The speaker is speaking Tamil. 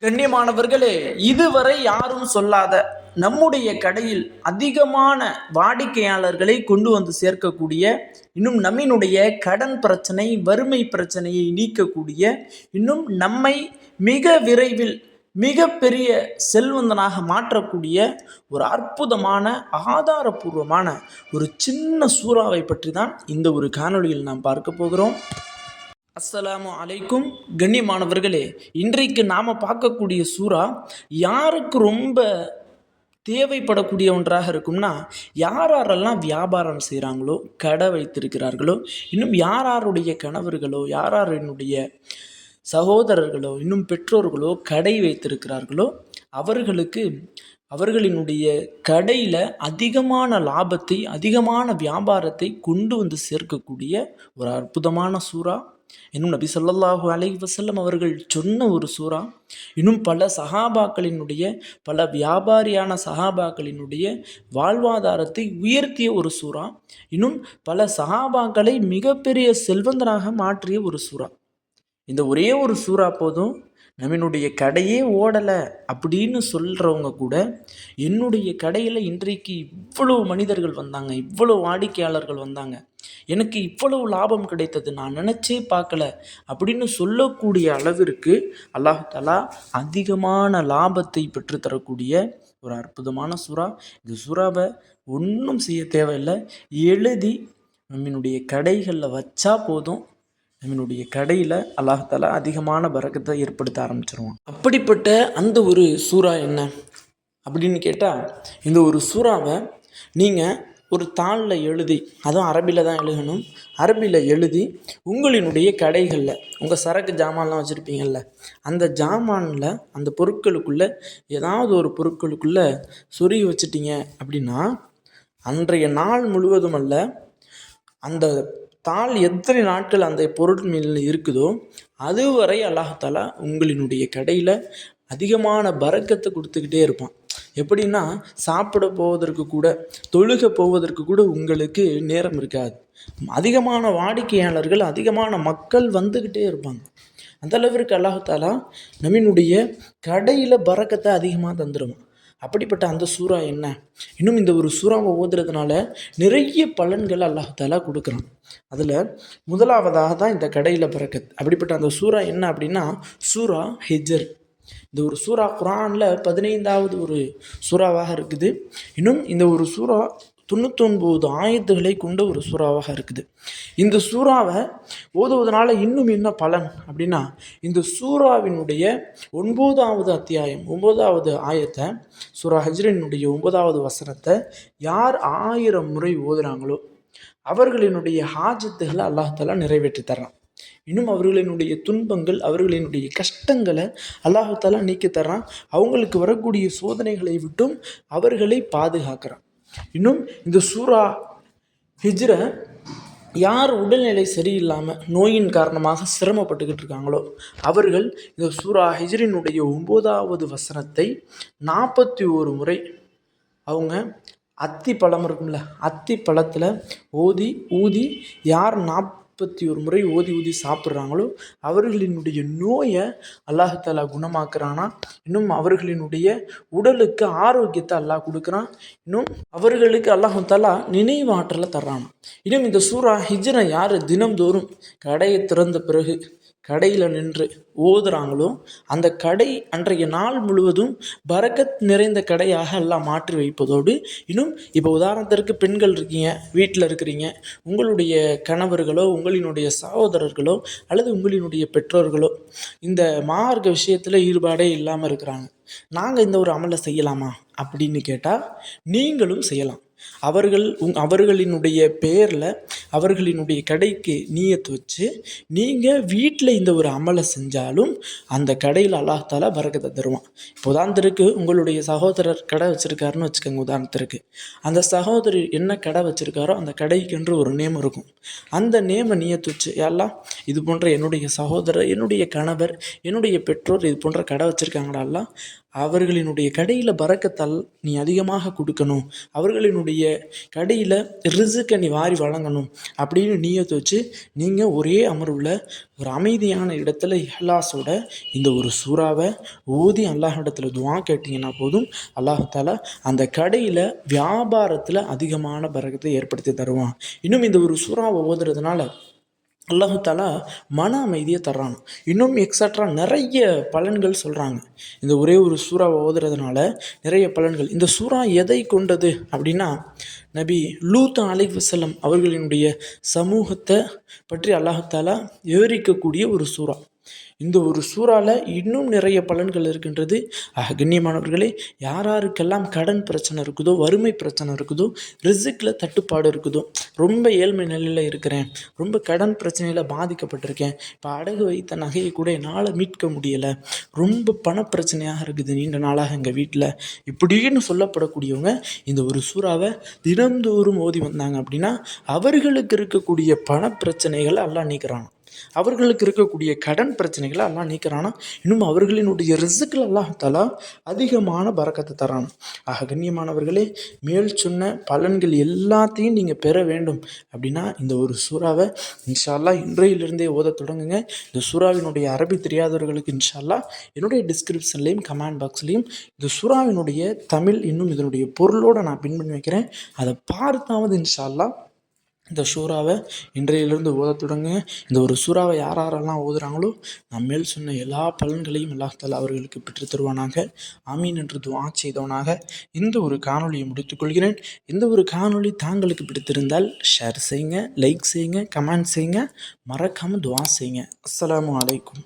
கண்ணியமானவர்களே, இதுவரை யாரும் சொல்லாத நம்முடைய கடையில் அதிகமான வாடிக்கையாளர்களை கொண்டு வந்து சேர்க்கக்கூடிய, இன்னும் நம்மினுடைய கடன் பிரச்சனை, வறுமை பிரச்சனையை நீக்கக்கூடிய, இன்னும் நம்மை மிக விரைவில் மிகப்பெரிய செல்வந்தனாக மாற்றக்கூடிய ஒரு அற்புதமான ஆதாரபூர்வமான ஒரு சின்ன சூறாவை பற்றி தான் இந்த ஒரு காணொளியில் நாம் பார்க்க போகிறோம். அஸ்ஸலாமு அலைக்கும். கண்ணியமானவர்களே, இன்றைக்கு நாம் பார்க்கக்கூடிய சூறா யாருக்கு ரொம்ப தேவைப்படக்கூடிய ஒன்றாக இருக்கும்னா, யாரெல்லாம் வியாபாரம் செய்கிறாங்களோ, கடை வைத்திருக்கிறார்களோ, இன்னும் யாருடைய கணவர்களோ, யாருடைய சகோதரர்களோ, இன்னும் பெற்றோர்களோ கடை வைத்திருக்கிறார்களோ, அவர்களினுடைய கடையில் அதிகமான லாபத்தை, அதிகமான வியாபாரத்தை கொண்டு வந்து சேர்க்கக்கூடிய ஒரு அற்புதமான சூறா. இன்னும் நபி ஸல்லல்லாஹு அலைஹி வஸல்லம் அவர்கள் சொன்ன ஒரு சூறா. இன்னும் பல சஹாபாக்களினுடைய, பல வியாபாரியான சஹாபாக்களினுடைய வாழ்வாதாரத்தை உயர்த்திய ஒரு சூறா. இன்னும் பல சஹாபாக்களை மிகப்பெரிய செல்வந்தராக மாற்றிய ஒரு சூறா. இந்த ஒரே ஒரு சூறா போதும். நம்மளுடைய கடையே ஓடலை அப்படின்னு சொல்கிறவங்க கூட, என்னுடைய கடையில் இன்றைக்கு இவ்வளவு மனிதர்கள் வந்தாங்க, இவ்வளவு வாடிக்கையாளர்கள் வந்தாங்க, எனக்கு இவ்வளவு லாபம் கிடைத்தது, நான் நினச்சே பார்க்கல அப்படின்னு சொல்லக்கூடிய அளவிற்கு அல்லாஹ் தஆலா அதிகமான லாபத்தை பெற்றுத்தரக்கூடிய ஒரு அற்புதமான சூறா. இந்த சூறாவை ஒன்றும் செய்ய தேவையில்லை, எழுதி நம்மளுடைய கடைகளில் வச்சா போதும். நம்மளுடைய கடையில் அல்லாஹ் தஆலா அதிகமான பரக்கத்தை ஏற்படுத்த ஆரம்பிச்சிருவான். அப்படிப்பட்ட அந்த ஒரு சூறா என்ன அப்படின்னு கேட்டால், இந்த ஒரு சூறாவை நீங்கள் ஒரு தாளில் எழுதி, அதுவும் அரபியில் தான் எழுதணும், அரபியில் எழுதி உங்களினுடைய கடைகளில் உங்கள் சரக்கு ஜாமான்லாம் வச்சுருப்பீங்கள்ல, அந்த ஜாமானில் அந்த பொருட்களுக்குள்ளே ஏதாவது ஒரு பொருட்களுக்குள்ளே சொருகி வச்சிட்டிங்க அப்படின்னா, அன்றைய நாள் முழுவதும் அல்ல, அந்த தாள் எத்தனை நாட்கள் அந்த பொருள் மேல் இருக்குதோ அதுவரை அல்லாஹ் தஆலா உங்களினுடைய கடையில் அதிகமான பரக்கத்தை கொடுத்துக்கிட்டே இருப்பான். எப்படின்னா, சாப்பிட போவதற்கு கூட, தொழுக போவதற்கு கூட உங்களுக்கு நேரம் இருக்காது. அதிகமான வாடிக்கையாளர்கள், அதிகமான மக்கள் வந்துக்கிட்டே இருப்பாங்க. அந்த அளவிற்கு அல்லாஹ் தஆலா நம்மினுடைய கடையில் பரக்கத்தை அதிகமாக தந்துடுவான். அப்படிப்பட்ட அந்த சூறா என்ன? இன்னும் இந்த ஒரு சூறாவை ஓதுறதுனால நிறைய பலன்கள் அல்லாஹ் தஆலா கொடுக்குறான். அதில் முதலாவதாக தான் இந்த கடையில் பரக்கத். அப்படிப்பட்ட அந்த சூறா என்ன அப்படின்னா, சூரா ஹிஜ்ர். இந்த ஒரு சூறா குர்ஆனில் 15வது ஒரு சூறாவாக இருக்குது. இன்னும் இந்த ஒரு சூறா 99 ஆயத்துகளை கொண்ட ஒரு சூறாவாக இருக்குது. இந்த சூறாவை ஓதுவதனால இன்னும் என்ன பலன் அப்படின்னா, இந்த சூறாவினுடைய 9வது அத்தியாயம் 9வது ஆயத்தை, சூரா ஹஜ்ரினுடைய 9வது வசனத்தை யார் 1000 முறை ஓதுறாங்களோ அவர்களினுடைய ஹாஜத்துகளை அல்லாஹ் தஆலா நிறைவேற்றி தர்றான். இன்னும் அவர்களினுடைய துன்பங்கள், அவர்களினுடைய கஷ்டங்களை அல்லாஹ் தஆலா நீக்கி தர்றான். அவங்களுக்கு வரக்கூடிய சோதனைகளை விட்டும் அவர்களை பாதுகாக்கிறான். இன்னும் இந்த சூரா ஹிஜ்ரை யார் உடல்நிலை சரியில்லாமல் நோயின் காரணமாக சிரமப்பட்டுக்கிட்டு இருக்காங்களோ அவர்கள் இந்த சூரா ஹிஜ்ரினுடைய 9வது வசனத்தை 41 முறை அவங்க அத்தி பழம் இருக்கும்ல, அத்தி பழத்தில் ஊதி யார் 41 முறை ஊதி சாப்பிட்றாங்களோ அவர்களினுடைய நோயை அல்லாஹ் தஆலா குணமாக்குறானா. இன்னும் அவர்களினுடைய உடலுக்கு ஆரோக்கியத்தை அல்லாஹ் கொடுக்குறான். இன்னும் அவர்களுக்கு அல்லாஹ் தஆலா நினைவாற்றலை தர்றானா. இன்னும் இந்த சூரா ஹிஜ்ரை யார் தினம்தோறும் கடையை திறந்த பிறகு கடையில் நின்று ஓதுறாங்களோ அந்த கடை அன்றைய நாள் முழுவதும் பரக்கத் நிறைந்த கடையாக எல்லாம் மாற்றி வைப்பதோடு, இன்னும் இப்போ உதாரணத்திற்கு பெண்கள் இருக்கீங்க, வீட்டில் இருக்கிறீங்க, உங்களுடைய கணவர்களோ, உங்களினுடைய சகோதரர்களோ அல்லது உங்களினுடைய பெற்றோர்களோ இந்த மார்க்க விஷயத்தில் ஈடுபாடே இல்லாமல் இருக்கிறாங்க. நாங்கள் இந்த ஒரு அமலை செய்யலாமா அப்படின்னு கேட்டால் நீங்களும் செய்யலாம். அவர்களினுடைய பேரில் அவர்களினுடைய கடைக்கு நியத்து வச்சு நீங்கள் வீட்டில் இந்த ஒரு அமலை செஞ்சாலும் அந்த கடையில் அல்லாஹ் தஆலா பரக்கத்தை தருவான். இப்போ உதாரணத்திற்கு உங்களுடைய சகோதரர் கடை வச்சுருக்காருன்னு வச்சுக்கோங்க. உதாரணத்திற்கு அந்த சகோதரி என்ன கடை வச்சுருக்காரோ அந்த கடைக்கென்று ஒரு நேம் இருக்கும். அந்த நேமை நியத்து வச்சு, எல்லாம் இது போன்ற என்னுடைய சகோதரர், என்னுடைய கணவர், என்னுடைய பெற்றோர் இது போன்ற கடை வச்சுருக்காங்களா, அவர்களினுடைய கடையில் பரக்கத்தால் நீ அதிகமாக கொடுக்கணும், அவர்களினுடைய என்னுடைய கடையில் ரிசுக்கை நீ வாரி வழங்கணும் அப்படின்னு நீயத்தை வச்சு நீங்கள் ஒரே அமர்வில் ஒரு அமைதியான இடத்துல இஹ்லாஸோட இந்த ஒரு சூறாவை ஓதி அல்லாஹ்விடத்தில் துஆ கேட்டிங்கன்னா போதும், அல்லாஹாலா அந்த கடையில் வியாபாரத்தில் அதிகமான பரக்கத்தை ஏற்படுத்தி தருவான். இன்னும் இந்த ஒரு சூறாவை ஓதுறதுனால அல்லாஹு தாலா மன அமைதியை தர்றான். இன்னும் எக்ஸட்ரா நிறைய பலன்கள் சொல்கிறாங்க. இந்த ஒரே ஒரு சூறாவை ஓதுறதுனால நிறைய பலன்கள். இந்த சூறா எதை கொண்டது அப்படின்னா, நபி லூத் அலைஹிஸ்ஸலாம் அவர்களினுடைய சமூகத்தை பற்றி அல்லாஹு தாலா விவரிக்கக்கூடிய ஒரு சூறா. இந்த ஒரு சூறாவில் இன்னும் நிறைய பலன்கள் இருக்கின்றது. கண்ணியமானவர்களே, யாருக்கெல்லாம் கடன் பிரச்சனை இருக்குதோ, வறுமை பிரச்சனை இருக்குதோ, ரிசிக்கில் தட்டுப்பாடு இருக்குதோ, ரொம்ப ஏழ்மை நிலையில் இருக்கிறேன், ரொம்ப கடன் பிரச்சனையில் பாதிக்கப்பட்டிருக்கேன், இப்போ அடகு வைத்த நகையை கூட என்னால் மீட்க முடியலை, ரொம்ப பணப்பிரச்சனையாக இருக்குது நீண்ட நாளாக எங்கள் வீட்டில், இப்படின்னு சொல்லப்படக்கூடியவங்க இந்த ஒரு சூறாவை தினந்தோறும் ஓதி வந்தாங்க அப்படின்னா அவர்களுக்கு இருக்கக்கூடிய பணப்பிரச்சனைகளை எல்லாம் நீக்கிறாங்க. அவர்களுக்கு இருக்கக்கூடிய கடன் பிரச்சனைகளை எல்லாம் நீக்கிறானா. இன்னும் அவர்களினுடைய ரிஸ்கில் அல்லாஹ்தாலா அதிகமான பரக்கத்தை தரான். கண்ணியமானவர்களே, மேல் சொன்ன பலன்கள் எல்லாத்தையும் நீங்கள் பெற வேண்டும் அப்படின்னா இந்த ஒரு சூறாவை இன்ஷா அல்லாஹ் இன்றையிலிருந்தே ஓத தொடங்குங்க. இந்த சூறாவினுடைய அரபி தெரியாதவர்களுக்கு இன்ஷா அல்லாஹ் என்னுடைய டிஸ்கிரிப்ஷன்லேயும் கமெண்ட் பாக்ஸ்லேயும் இந்த சூறாவினுடைய தமிழ் இன்னும் இதனுடைய பொருளோடு நான் பின் பண்ணி வைக்கிறேன். அதை பார்த்தாவது இன்ஷா அல்லாஹ் இந்த சூறாவை இன்றையிலிருந்து ஓத தொடங்க. இந்த ஒரு சூறாவை யாரெல்லாம் ஓதுறாங்களோ நான் மேல் சொன்ன எல்லா பலன்களையும் அல்லாஹ் தஆலா அவர்களுக்கு பெற்று தருவானாக. ஆமீன் என்று துஆ செய்தவனாக இந்த ஒரு காணொலியை முடித்துக்கொள்கிறேன். இந்த ஒரு காணொலி தாங்களுக்கு பிடித்திருந்தால் ஷேர் செய்யுங்க, லைக் செய்யுங்க, கமெண்ட் செய்யுங்க, மறக்காமல் துஆ செய்யுங்க. அஸ்ஸலாமு அலைக்கும்.